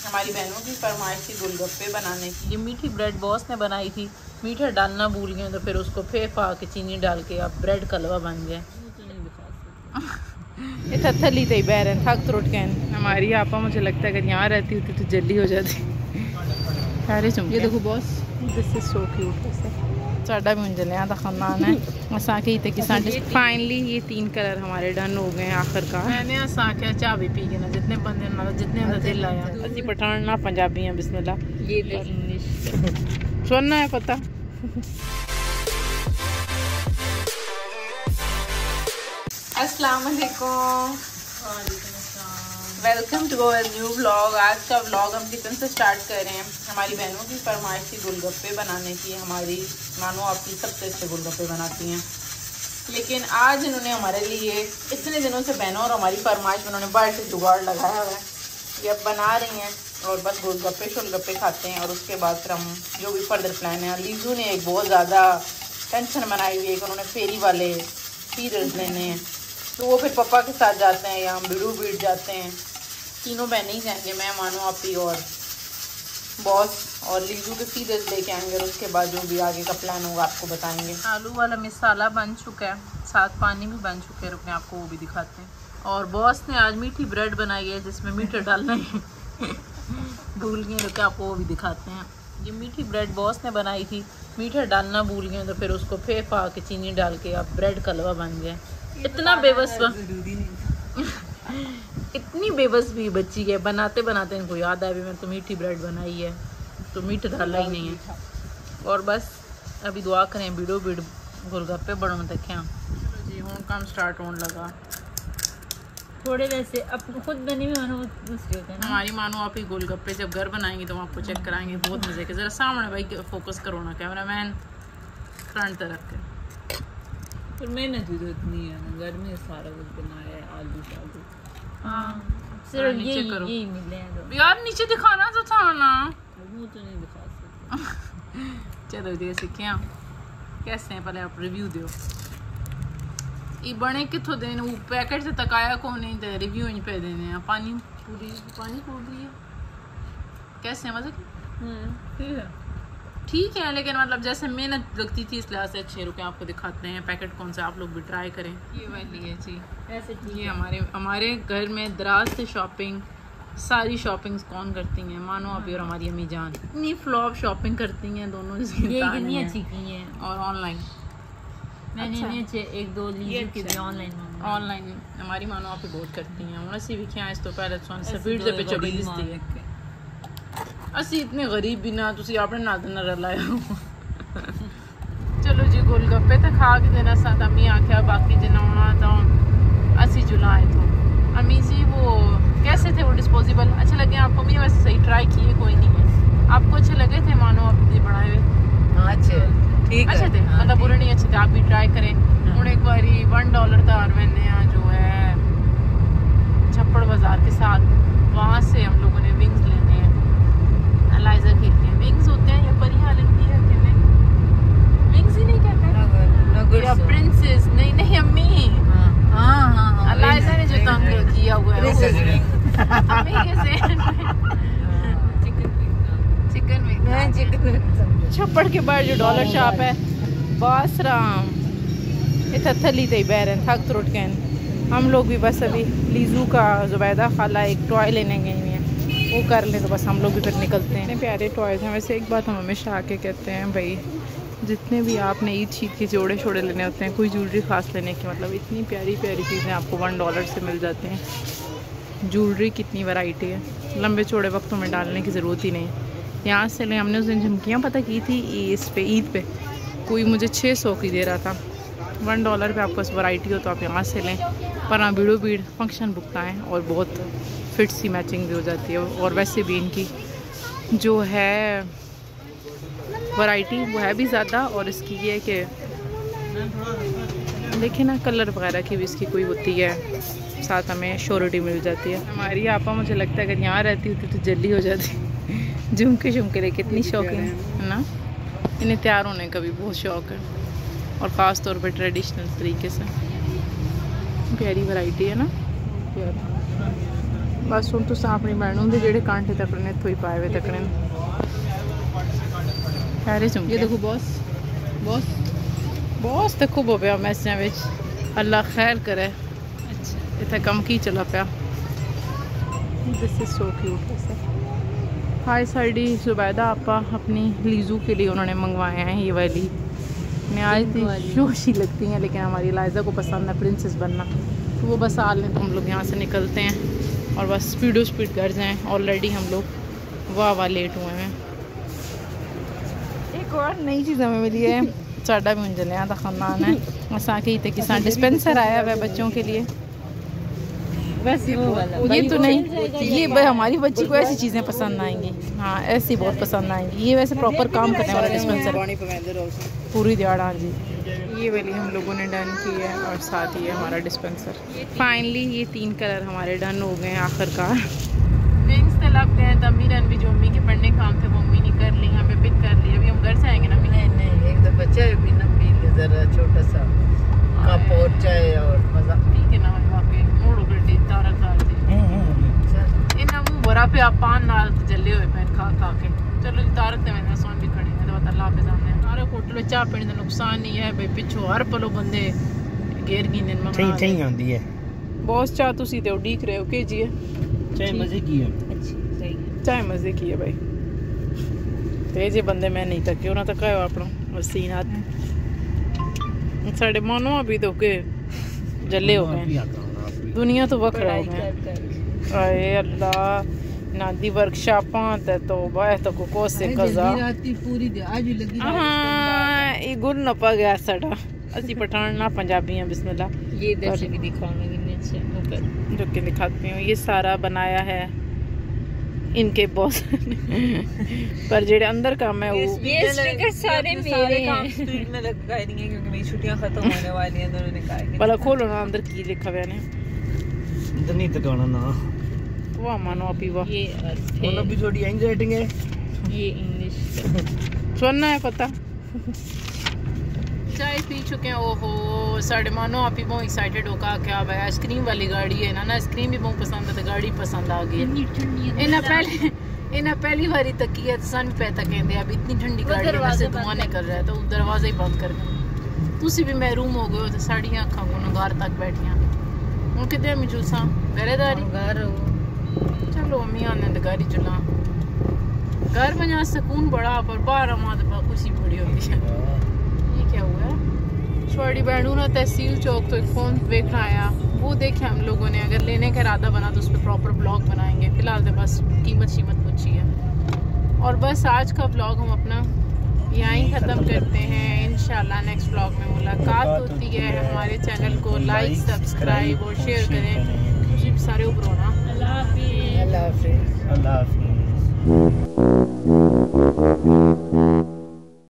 हमारी बहनों की फरमाइश थी गोलगप्पे बनाने की। ये मीठी ब्रेड बॉस ने बनाई थी, मीठा डालना भूल गए तो फिर उसको फेंका के चीनी डाल के अब ब्रेड का हलवा बन गया। इतना थली तो बह रहे थक त्रुट गए। हमारी आपा मुझे लगता है अगर यहाँ रहती होती तो जल्दी हो जाती। सारे चुम ये देखो boss, this is so cute. साडा भी मुझे लिया था खानदान है असा के कि फाइनली ये 3 कलर हमारे डन हो गए आखिरकार। मैंने असा क्या चाह भी पी के ना जितने बंदे ना जितने अंदर दिल आया। असि पठान ना पंजाबी हैं बिस्मिल्लाह। ये इंग्लिश सुनना है पता। अस्सलाम वालेकुम, welcome to our new vlog. आज का व्लॉग हम किचन से स्टार्ट कर रहे हैं। हमारी बहनों की फरमाइश थी गोलगप्पे बनाने की। हमारी मानो आपकी सबसे अच्छे गोलगप्पे बनाती हैं, लेकिन आज इन्होंने हमारे लिए इतने दिनों से बहनों और हमारी फरमाइश उन्होंने बाहर से जुगाड़ लगाया हुआ है। ये अब बना रही हैं और बस गोलगप्पे शोलगप्पे खाते हैं और उसके बाद फिर हम जो भी फर्दर प्लान है। लीजू ने एक बहुत ज़्यादा टेंशन बनाई हुई है कि उन्होंने फेरी वाले पीरियड्स लेने हैं, तो वो फिर पापा के साथ जाते हैं या हम बिड़ू बीट जाते हैं। तीनों बहनें ही जाएंगे, मैं मानो आपी और बॉस, और लीजू के सीरियस लेके आएंगे और उसके बाद जो भी आगे का प्लान होगा आपको बताएंगे। आलू वाला मसाला बन चुका है, साथ पानी भी बन चुके हैं, रुकने आपको वो भी दिखाते हैं। और बॉस ने आज मीठी ब्रेड बनाई है जिसमें मीठा डालना है भूल गए, रुके आपको वो भी दिखाते हैं। ये मीठी ब्रेड बॉस ने बनाई थी, मीठा डालना भूल गए तो फिर उसको फेंका के चीनी डाल के अब ब्रेड का हलवा बन गया। इतना बेबस इतनी बेबस भी बच्ची है, बनाते बनाते इनको याद आया भी मैं तो मीठी ब्रेड बनाई है, तो मीठा डाला ही नहीं है। और बस अभी दुआ करें बीड़ो बीड़ गोलगप्पे बड़ों तक हैं। जी हूँ काम स्टार्ट होने लगा। थोड़े वैसे अब खुद बने हुए मानो दूसरे होते हैं ना। हमारी मानो आप ही गोलगप्पे जब घर बनाएंगे तो हम आपको चेक कराएंगे, बहुत मज़े के। ज़रा सामने भाई फोकस करो ना, कैमरा मैन फ्रंट तरफ के। फिर मेहनत भी तो इतनी है ना, घर में सारा कुछ बनाया है, आलू शालू। हाँ सिर्फ यही मिले हैं। यार नीचे दिखाना तो था ना, वो तो नहीं दिखा सकते। चलो दे सीखे कैसे हैं, पहले आप रिव्यू दो। ये बने कितों देने, वो पैकेट से तकाया को नहीं दे, रिव्यू इन पे देने हैं। पानी पूरी है कैसे मजा ठीक है, लेकिन मतलब जैसे मेहनत लगती थी इस लिहाज से अच्छे। रुके आपको दिखाते हैं पैकेट कौन सा, आप लोग भी ट्राई करें। ये वाली है जी, ये हमारे घर में दराज से शॉपिंग, सारी शॉपिंग्स कौन करती हैं, मानो अभी और हमारी अम्मी जान इतनी फ्लॉप शॉपिंग करती हैं दोनों। ये अच्छी की हैं और ऑनलाइन मैंने अच्छा। एक दो लीजिए ऑनलाइन हमारी मानो आप बहुत करती हैं। उन्हें भी क्या इस तो पहले स्पीड से पे चढ़ी लिस्ती है। असी इतने गरीब भी ना, तुसी आपने नाद न रलाया चलो जी गोलगप्पे तो खा के देना साथ। अम्मी आख्या बाकी जना होना तो असी जुलाए तो अम्मी जी वो कैसे थे वो डिस्पोजेबल अच्छे लगे आपको? अम्मी वैसे सही ट्राई किए, कोई नहीं है आपको अच्छे लगे थे मानो आप बनाए हुए? अच्छे ठीक अच्छे थे, मतलब बुरे नहीं, अच्छे थे। आप भी ट्राई करें। हूँ एक बारी $1 था और मैंने जो है छप्पड़ बाजार के साथ, वहाँ से हम लोगों ने विंग्स लेने हैं। एलाइजर खेलते हैं, विंग्स होते हैं या परी हालन की है कहते हैं, विंग्स ही नहीं कहते या प्रिंसेस नहीं अम्मी। हाँ एलाइजर ने जो तंग किया हुआ है चिकन छप्पड़ के बाहर जो डॉलर शॉप है बासराम, इतना थली तो बह रहे थक त्रुट गए। हम लोग भी बस अभी लीजू का जुबैदा खाला एक टॉय लेने गई हुई हैं, वो कर लें तो बस हम लोग भी फिर निकलते हैं। इतने प्यारे टॉयज़ हैं। वैसे एक बात हम हमेशा आके कहते हैं भाई, जितने भी आपने ईद शीद के जोड़े शोड़े लेने होते हैं, कोई ज्वेलरी ख़ास लेने की मतलब इतनी प्यारी प्यारी चीज़ें आपको $1 से मिल जाती हैं। ज्वेलरी कितनी वैरायटी है, लंबे चौड़े वक्तों में डालने की ज़रूरत ही नहीं। यहाँ से ले हमने उस दिन झुमकियाँ पता की थी इस पे ईद पे, कोई मुझे 600 की दे रहा था। $1 पे आपको वैरायटी हो तो आप यहाँ से लें, पर हाँ बीड़ो बीड़ फंक्शन बुकता है और बहुत फिट सी मैचिंग भी हो जाती है। और वैसे भी इनकी जो है वैरायटी वो है भी ज़्यादा, और इसकी ये है कि देखिए ना कलर वगैरह की भी इसकी कोई होती है, साथ हमें श्योरिटी मिल जाती है। हमारी आपा मुझे लगता है अगर यहाँ रहती होती तो जल्दी हो जाती झुमके झुमके ले कितनी शौकीन है ना, इन्हें तैयार होने का भी बहुत शौक़ है, और ख़ास तौर पे ट्रेडिशनल तरीके से। प्यारी वैरायटी है ना, बस हम तुस अपनी भैनों के जेडे कांटे तकने इतों ही पाए हुए तकने ये देखो बॉस बॉस बॉस देखो बो पाया मैसिया विच अल्लाह खैर करे। अच्छा इतना कम की चला पाया। This is so cute. Hi साइडी जुबैदा आपा अपनी लीजू के लिए उन्होंने मंगवाए हैं ये वाली नहायत ही जोशी लगती हैं, लेकिन हमारी लाइजा को पसंद है प्रिंसेस बनना, तो वो बस आ लें तो हम लोग यहाँ से निकलते हैं और बस स्पीड घर जाएँ। ऑलरेडी हम लोग वाह लेट हुए हैं। एक और नई चीज़ हमें मिली है, साडा भी मुंजलियाँ का खानदान है असा के इतने किसान डिस्पेंसर आया हुआ है बच्चों के लिए। वैसे वो वाला ये तो नहीं, ये हमारी बच्ची को ऐसी चीज़ें पसंद आएंगी। हाँ ऐसी बहुत पसंद आएंगी। ये वैसे प्रॉपर काम करने वाला डिस्पेंसर पूरी दिहाड़। हाँ जी ये वाली हम लोगों ने डन की है और साथ ही है हमारा डिस्पेंसर। फाइनली ये 3 कलर हमारे डन हो गए हैं आखिरकार। विंग्स तो लग गए हैं। तमी रन भी जो मम्मी के पढ़ने काम थे वो मम्मी ने कर ली, हमें पिक कर लिया। अभी हम घर से आएंगे ना। नहीं एक दफा चाय भी ना पी ले जरा छोटा सा कप और चाय और मजा ठीक है ना। वाकई मोड़ गड्डी तारा खा दी इन्ना मुंह भरा पे आप पान नाल जले हुए पैन खा खा के। चलो जी तारक ते मैंने सोन भी खड़ी है तो अल्लाह पे जाने सारे होटल में चाह पीने का नुकसान नहीं है भाई। पिछो हर पलो बंदे घेर गिने ठीक आंदी है। बॉस चाह तुसी ते उडीक रहे हो के जी है चाय मजे की है। अच्छी सही चाय मजे की है भाई। ते जे बंदे मैं नहीं तके उन्हें तकायो अपना सीन हाथ साढ़े मानो अभी तो के जले हो गए। दुनिया तो वखरा हो गए। आए अल्लाह नादी वर्कशॉपां ते तो बाय तो को से कजा पूरी आज लगी। हां ये गुल न पा गया साडा असि पठान ना पंजाबी हैं। बिस्मिल्लाह ये इधर से भी दिखाऊंगी कितने अच्छे ऊपर जो के दिखाती हूँ। ये सारा बनाया है इनके बॉस पर जेड़े अंदर काम है वो ये स्टिकर सारे मेरे काम स्पीड में लगा देंगे क्योंकि मेरी छुट्टियां खत्म होने वाली हैं। तो उन्होंने कहा भला खोलो ना अंदर की लिखा हुआ है। इधर नहीं तकाना ना वाह मानो अभी वाह। ये और अभी थोड़ी एंग रेटिंग है। ये इंग्लिश सुनना है पता। चाय पी चुके हैं। ओहो साढ़े मानो आप ही बहुत एक्साइटेड होगा क्या भाई आइसक्रीम वाली गाड़ी है ना। आइसक्रीम भी बहुत पसंद है तो गाड़ी पसंद आ गई है। इन्हें पहली बारी तकी है सन पे तक कहते अब इतनी ठंडी गाड़ी में से धुआं निकल रहा है तो दरवाजा ही बंद कर गए। तुसी भी महरूम हो गए हो तो साड़ियाँ अखा को घर तक बैठिया हूँ कितने मिजुसा घरेदारी घर चलो अम्मी आने तो गाड़ी चला घर में यहाँ सुकून बड़ा पर बाहर हमारे खुशी बड़ी होती है। ये क्या हुआ है छोटी बहनों ने तहसील चौक तो एक फ़ोन देखना आया वो देखे हम लोगों ने। अगर लेने का इरादा बना तो उस पर प्रॉपर ब्लॉग बनाएंगे। फिलहाल तो बस कीमत पूछी है। और बस आज का ब्लॉग हम अपना यहीं ख़त्म करते हैं। इंशाल्लाह नेक्स्ट ब्लॉग में मुलाकात होती है। हमारे चैनल को लाइक सब्सक्राइब और शेयर करें। खुशी भी सारे ऊपर होना। अल्लाह हाफिज़ अल्लाह हाफिज़।